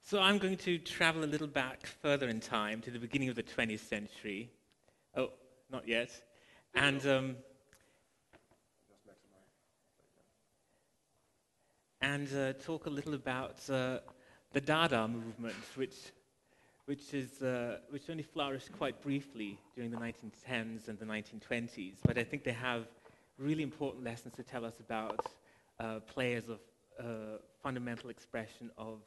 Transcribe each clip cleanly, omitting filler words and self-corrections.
So I'm going to travel a little back further in time to the beginning of the 20th century. Oh, not yet. And talk a little about the Dada-movement, which only flourished quite briefly during the 1910s and the 1920s. But I think they have really important lessons to tell us about play as a fundamental expression of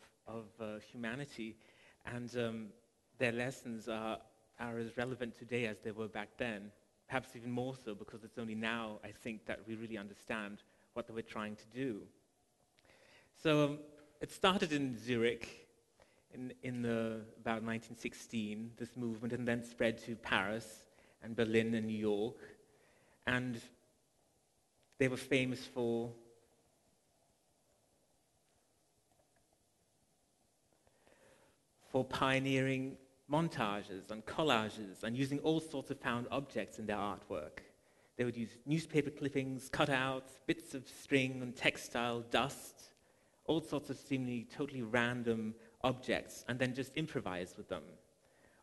humanity, and their lessons are as relevant today as they were back then, perhaps even more so, because it's only now, I think, that we really understand what they were trying to do. So it started in Zurich in about 1916, this movement, and then spread to Paris and Berlin and New York, and they were famous for pioneering montages and collages and using all sorts of found objects in their artwork. They would use newspaper clippings, cutouts, bits of string and textile, dust, all sorts of seemingly totally random objects, and then just improvise with them.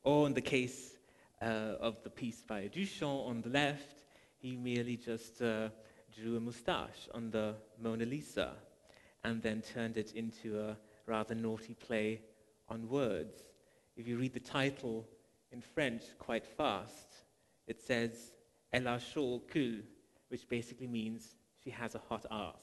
Or in the case of the piece by Duchamp on the left, he merely just drew a moustache on the Mona Lisa and then turned it into a rather naughty play on words. If you read the title in French quite fast, it says "Elle a chaud au cul," which basically means she has a hot ass.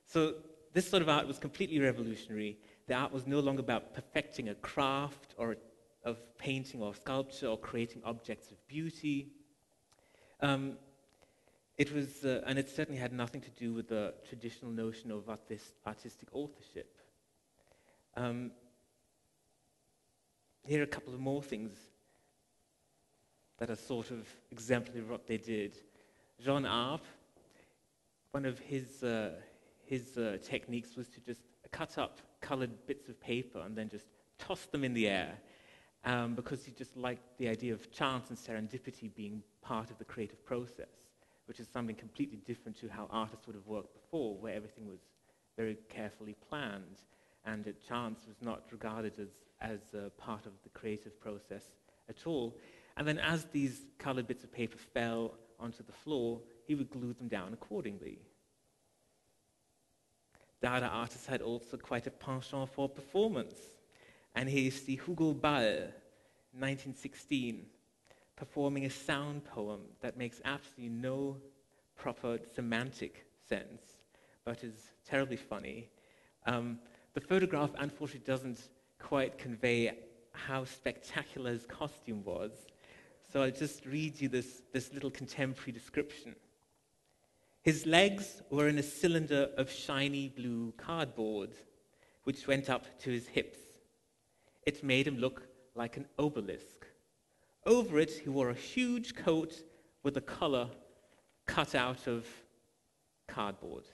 So this sort of art was completely revolutionary. The art was no longer about perfecting a craft or of painting or sculpture or creating objects of beauty. It was, and it certainly had nothing to do with the traditional notion of artistic authorship. Here are a couple of more things that are sort of exemplary of what they did. Jean Arp, one of his techniques was to just cut up colored bits of paper and then just toss them in the air, because he just liked the idea of chance and serendipity being part of the creative process, which is something completely different to how artists would have worked before, where everything was very carefully planned, and that chance was not regarded as a part of the creative process at all. And then as these colored bits of paper fell onto the floor, he would glue them down accordingly. Dada artists had also quite a penchant for performance. And here's the Hugo Ball, 1916, performing a sound poem that makes absolutely no proper semantic sense, but is terribly funny. The photograph, unfortunately, doesn't quite convey how spectacular his costume was, so I'll just read you this little contemporary description. His legs were in a cylinder of shiny blue cardboard, which went up to his hips. It made him look like an obelisk. Over it, he wore a huge coat with a collar cut out of cardboard,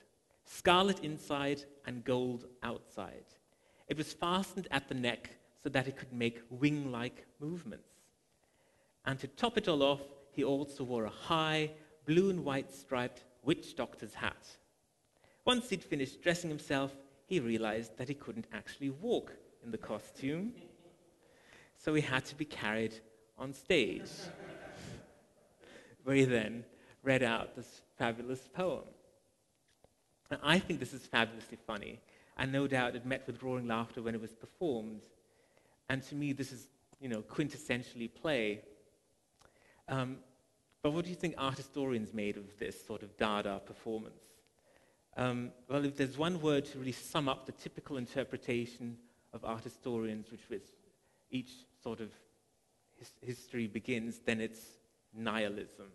scarlet inside and gold outside. It was fastened at the neck so that it could make wing-like movements. And to top it all off, he also wore a high, blue and white striped witch doctor's hat. Once he'd finished dressing himself, he realized that he couldn't actually walk in the costume, so he had to be carried on stage, where he then read out this fabulous poem. Now, I think this is fabulously funny, and no doubt it met with roaring laughter when it was performed. And to me, this is, quintessentially play. But what do you think art historians made of this sort of Dada performance? Well, if there's one word to really sum up the typical interpretation of art historians, which with each sort of history begins, then it's nihilism.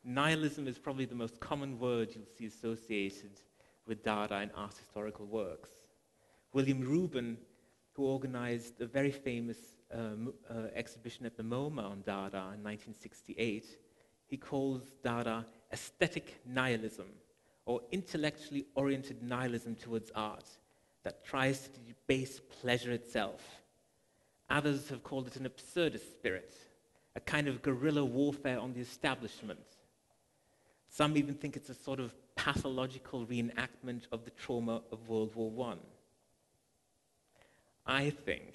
Nihilism is probably the most common word you'll see associated with Dada in art historical works. William Rubin, who organized a very famous exhibition at the MoMA on Dada in 1968, he calls Dada aesthetic nihilism, or intellectually oriented nihilism towards art that tries to debase pleasure itself. Others have called it an absurdist spirit, a kind of guerrilla warfare on the establishment. Some even think it's a sort of pathological reenactment of the trauma of World War I. I think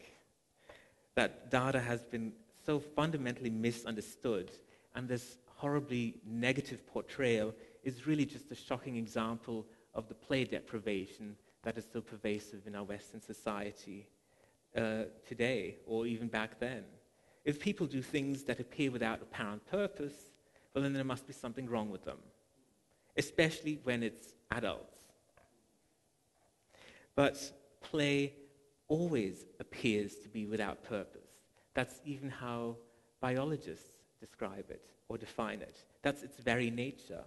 that Dada has been so fundamentally misunderstood, and this horribly negative portrayal is really just a shocking example of the play deprivation that is so pervasive in our Western society today, or even back then. If people do things that appear without apparent purpose, well, then there must be something wrong with them, especially when it's adults. But play always appears to be without purpose. That's even how biologists describe it or define it. That's its very nature,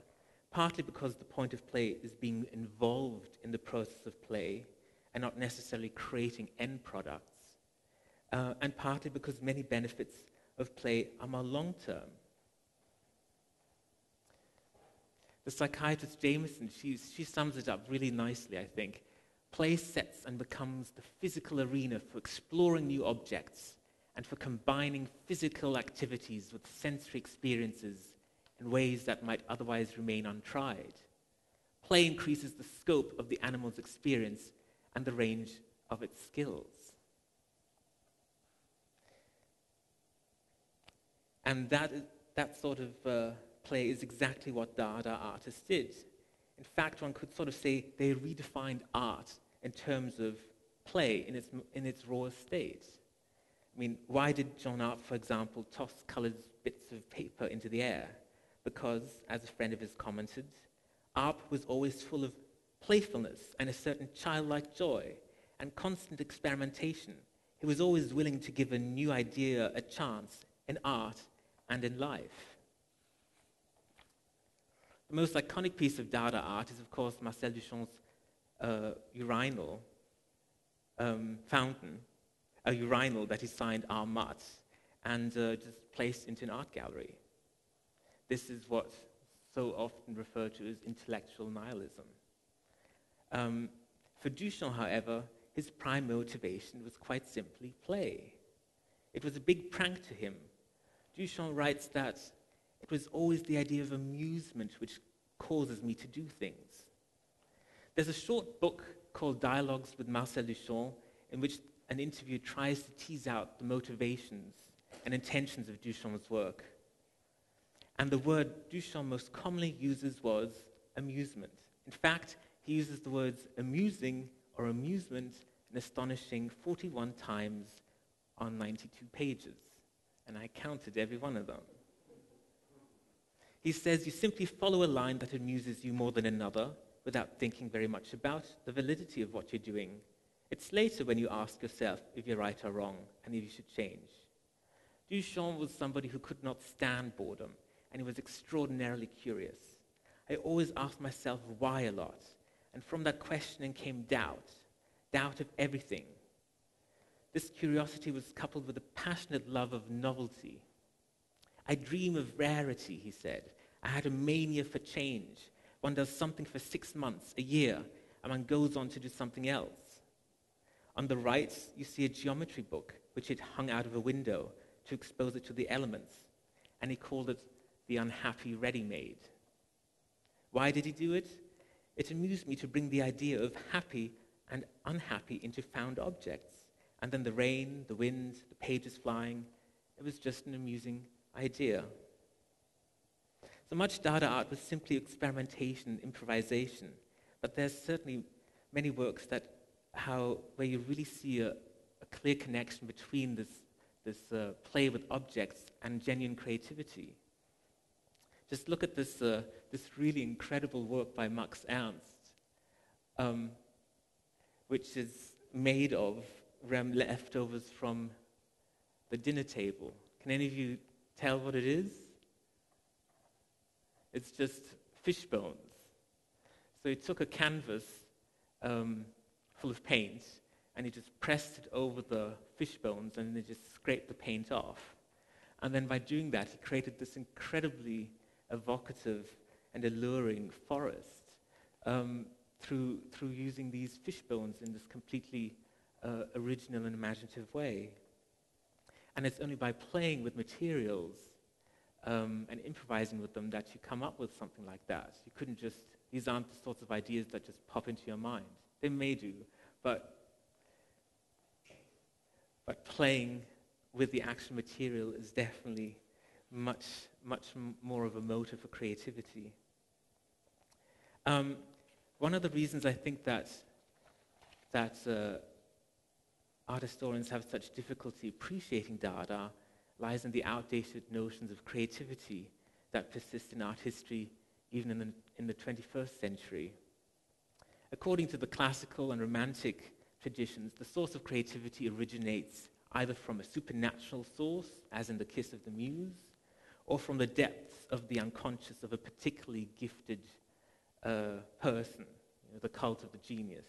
partly because the point of play is being involved in the process of play and not necessarily creating end products, and partly because many benefits of play are more long-term. The psychiatrist Jameson, she sums it up really nicely, I think. Play sets and becomes the physical arena for exploring new objects and for combining physical activities with sensory experiences in ways that might otherwise remain untried. Play increases the scope of the animal's experience and the range of its skills. And that sort of play is exactly what Dada artists did. In fact, one could sort of say they redefined art in terms of play in its rawest state. I mean, why did Jean Art, for example, toss colored bits of paper into the air? Because, as a friend of his commented, art was always full of playfulness and a certain childlike joy and constant experimentation. He was always willing to give a new idea a chance in art and in life. The most iconic piece of Dada art is, of course, Marcel Duchamp's urinal fountain, a urinal that he signed "Our Mutt" and just placed into an art gallery. This is what's so often referred to as intellectual nihilism. For Duchamp, however, his prime motivation was quite simply play. It was a big prank to him. Duchamp writes that it was always the idea of amusement which causes me to do things. There's a short book called Dialogues with Marcel Duchamp in which an interviewer tries to tease out the motivations and intentions of Duchamp's work. And the word Duchamp most commonly uses was amusement. In fact, he uses the words amusing or amusement an astonishing 41 times on 92 pages. And I counted every one of them. He says you simply follow a line that amuses you more than another without thinking very much about the validity of what you're doing. It's later when you ask yourself if you're right or wrong and if you should change. Duchamp was somebody who could not stand boredom, and he was extraordinarily curious. I always asked myself why a lot, and from that questioning came doubt of everything. This curiosity was coupled with a passionate love of novelty. I dream of rarity, he said. I had a mania for change. One does something for 6 months, a year, and one goes on to do something else. On the right, you see a geometry book, which he'd hung out of a window to expose it to the elements, and he called it the unhappy ready-made. Why did he do it? It amused me to bring the idea of happy and unhappy into found objects. And then the rain, the wind, the pages flying. It was just an amusing idea. So much Dada art was simply experimentation, improvisation. But there's certainly many works where you really see a clear connection between this play with objects and genuine creativity. Just look at this really incredible work by Max Ernst, which is made of leftovers from the dinner table. Can any of you tell what it is? It's just fish bones. So he took a canvas full of paint and he just pressed it over the fish bones and then just scraped the paint off. And then by doing that, he created this incredibly evocative and alluring forest through using these fish bones in this completely original and imaginative way. And it's only by playing with materials and improvising with them that you come up with something like that. You couldn't just, these aren't the sorts of ideas that just pop into your mind. They may do, but playing with the actual material is definitely much more of a motive for creativity. One of the reasons I think that art historians have such difficulty appreciating Dada lies in the outdated notions of creativity that persist in art history even in the 21st century. According to the classical and romantic traditions, the source of creativity originates either from a supernatural source, as in the kiss of the muse, or from the depths of the unconscious of a particularly gifted person, the cult of the genius.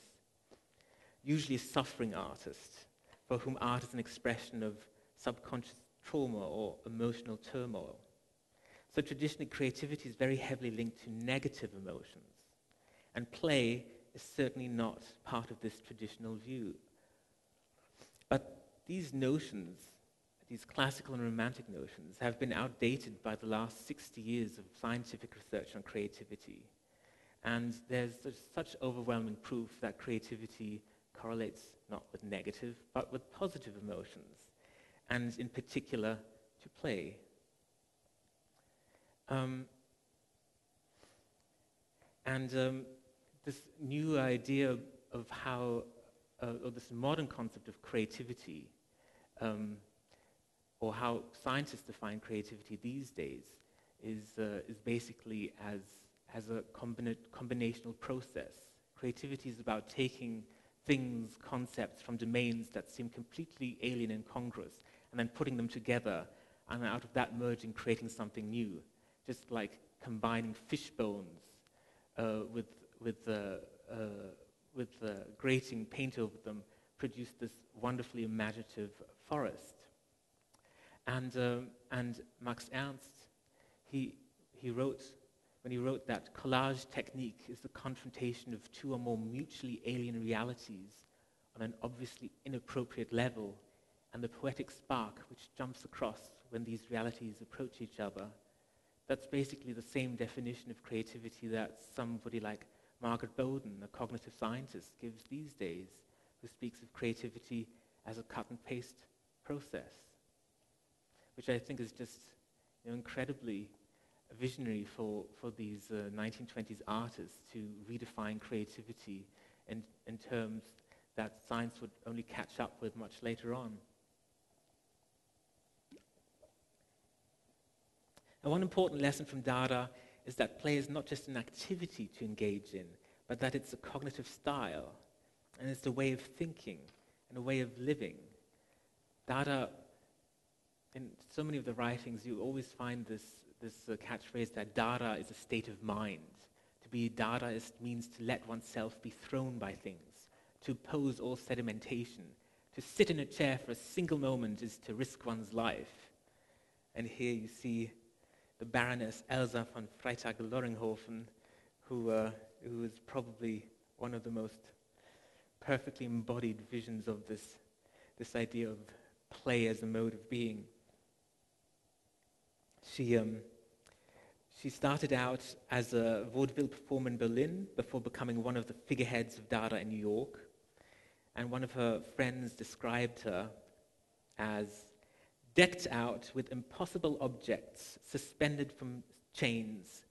Usually a suffering artist, for whom art is an expression of subconscious trauma or emotional turmoil. So traditionally, creativity is very heavily linked to negative emotions, and play is certainly not part of this traditional view. But these notions, these classical and romantic notions, have been outdated by the last 60 years of scientific research on creativity. And there's such overwhelming proof that creativity correlates not with negative, but with positive emotions, and in particular, to play. This new idea of how, or this modern concept of creativity, or how scientists define creativity these days, is basically as a combinational process. Creativity is about taking things, concepts from domains that seem completely alien and incongruous, and then putting them together, and out of that merging, creating something new. Just like combining fish bones with grating paint over them, produced this wonderfully imaginative forest. And Max Ernst, he wrote, when he wrote that collage technique is the confrontation of two or more mutually alien realities on an obviously inappropriate level, and the poetic spark which jumps across when these realities approach each other. That's basically the same definition of creativity that somebody like Margaret Bowden, a cognitive scientist, gives these days, who speaks of creativity as a cut and paste process, which I think is just incredibly visionary for these 1920s artists to redefine creativity in terms that science would only catch up with much later on. And one important lesson from Dada is that play is not just an activity to engage in, but that it's a cognitive style, and it's a way of thinking and a way of living. Dada, in so many of the writings, you always find this catchphrase that Dada is a state of mind. To be Dadaist means to let oneself be thrown by things, to oppose all sedimentation. To sit in a chair for a single moment is to risk one's life. And here you see the Baroness Elsa von Freytag-Loringhofen, who is probably one of the most perfectly embodied visions of this idea of play as a mode of being. She started out as a vaudeville performer in Berlin before becoming one of the figureheads of Dada in New York. And one of her friends described her as decked out with impossible objects suspended from chains,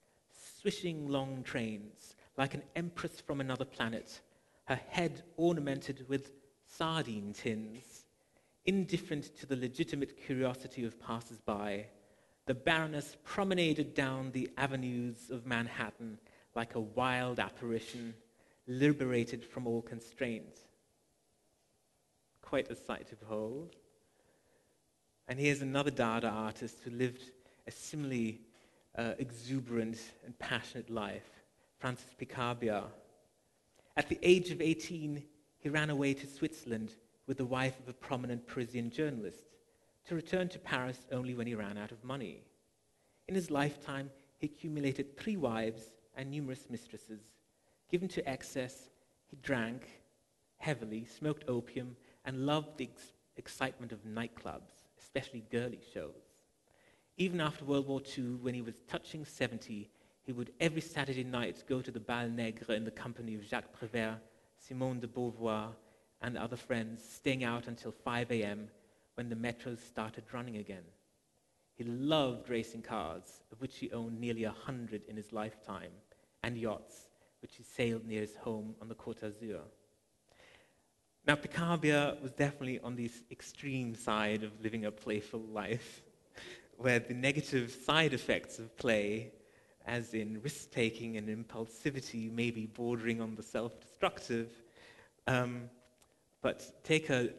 swishing long trains, like an empress from another planet, her head ornamented with sardine tins. Indifferent to the legitimate curiosity of passers-by, the Baroness promenaded down the avenues of Manhattan like a wild apparition, liberated from all constraint. Quite a sight to behold. And here's another Dada artist who lived a similarly exuberant and passionate life, Francis Picabia. At the age of 18, he ran away to Switzerland with the wife of a prominent Parisian journalist, to return to Paris only when he ran out of money. In his lifetime, he accumulated 3 wives and numerous mistresses. Given to excess, he drank heavily, smoked opium, and loved the excitement of nightclubs, especially girly shows. Even after World War II, when he was touching 70, he would every Saturday night go to the Bal Nègre in the company of Jacques Prévert, Simone de Beauvoir, and other friends, staying out until 5 a.m. when the metros started running again. He loved racing cars, of which he owned nearly 100 in his lifetime, and yachts, which he sailed near his home on the Côte d'Azur. Now, Picabia was definitely on the extreme side of living a playful life, where the negative side effects of play, as in risk-taking and impulsivity, may be bordering on the self-destructive. But take a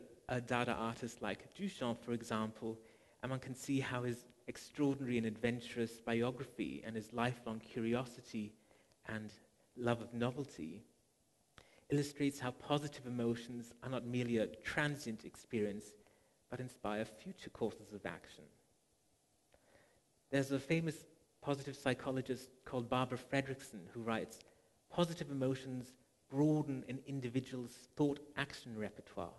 Dada artist like Duchamp, for example, and one can see how his extraordinary and adventurous biography and his lifelong curiosity and love of novelty illustrates how positive emotions are not merely a transient experience, but inspire future courses of action. There's a famous positive psychologist called Barbara Fredrickson who writes, "Positive emotions broaden an individual's thought-action repertoire.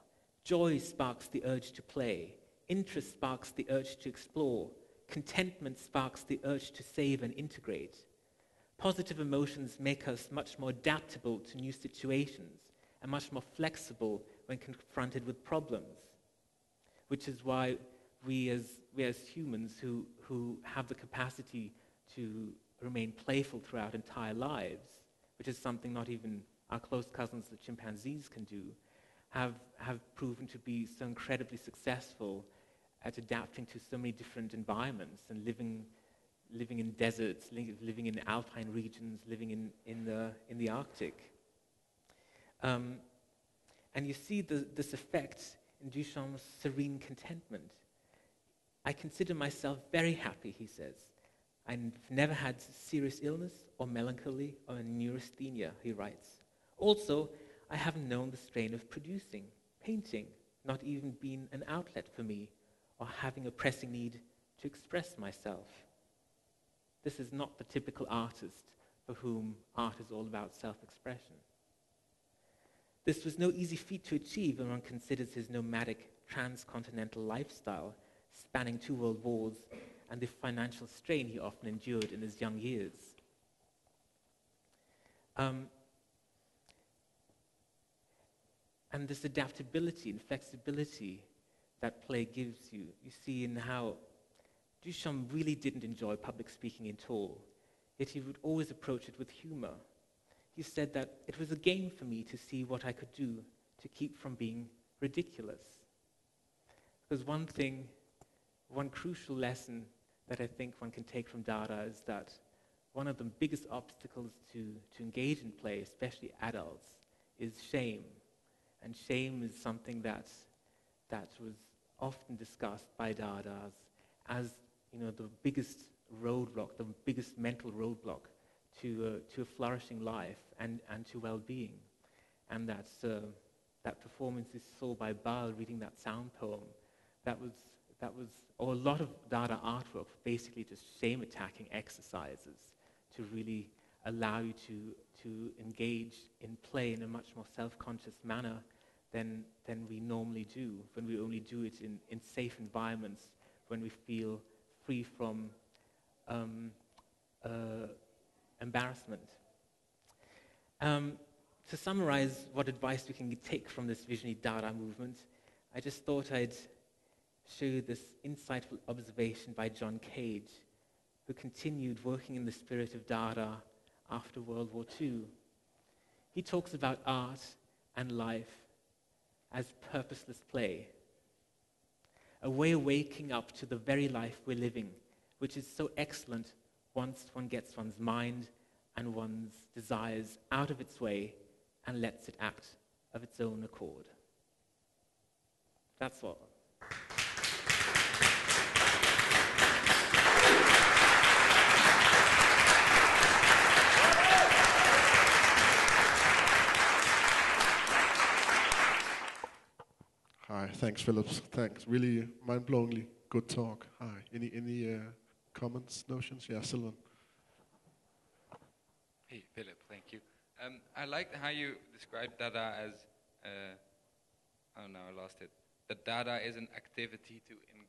Joy sparks the urge to play. Interest sparks the urge to explore. Contentment sparks the urge to save and integrate. Positive emotions make us much more adaptable to new situations and much more flexible when confronted with problems," which is why we as humans who have the capacity to remain playful throughout entire lives, which is something not even our close cousins, the chimpanzees, can do, have proven to be so incredibly successful at adapting to so many different environments and living in deserts, living in alpine regions, living in the Arctic. And you see this effect in Duchamp's serene contentment. "I consider myself very happy," he says. "I've never had serious illness or melancholy or neurasthenia," he writes. "Also, I haven't known the strain of producing, painting, not even been an outlet for me, or having a pressing need to express myself." This is not the typical artist for whom art is all about self-expression. This was no easy feat to achieve when one considers his nomadic transcontinental lifestyle, spanning 2 world wars, and the financial strain he often endured in his young years. And this adaptability and flexibility that play gives you see in how Duchamp really didn't enjoy public speaking at all, yet he would always approach it with humor. He said that it was a game for me to see what I could do to keep from being ridiculous. Because one crucial lesson that I think one can take from Dada is that one of the biggest obstacles to engage in play, especially adults, is shame. And shame is something that was often discussed by Dada as the biggest roadblock, the biggest mental roadblock to a flourishing life and to well-being. And that performance you saw by Bal reading that sound poem, or a lot of Dada artwork, basically just shame-attacking exercises to really allow you to engage in play in a much more self-conscious manner than we normally do, when we only do it in safe environments, when we feel free from embarrassment. To summarize what advice we can take from this visionary Dada movement, I just thought I'd show you this insightful observation by John Cage, who continued working in the spirit of Dada after World War II. He talks about art and life as purposeless play, a way of waking up to the very life we're living, which is so excellent once one gets one's mind and one's desires out of its way and lets it act of its own accord. That's all. Hi, thanks, Phillips. Thanks, really mind-blowingly good talk. Hi, any comments, notions? Yeah, Sylvan. Hey, Philip, thank you. I liked how you described Dada as, oh no, I lost it. That Dada is an activity to engage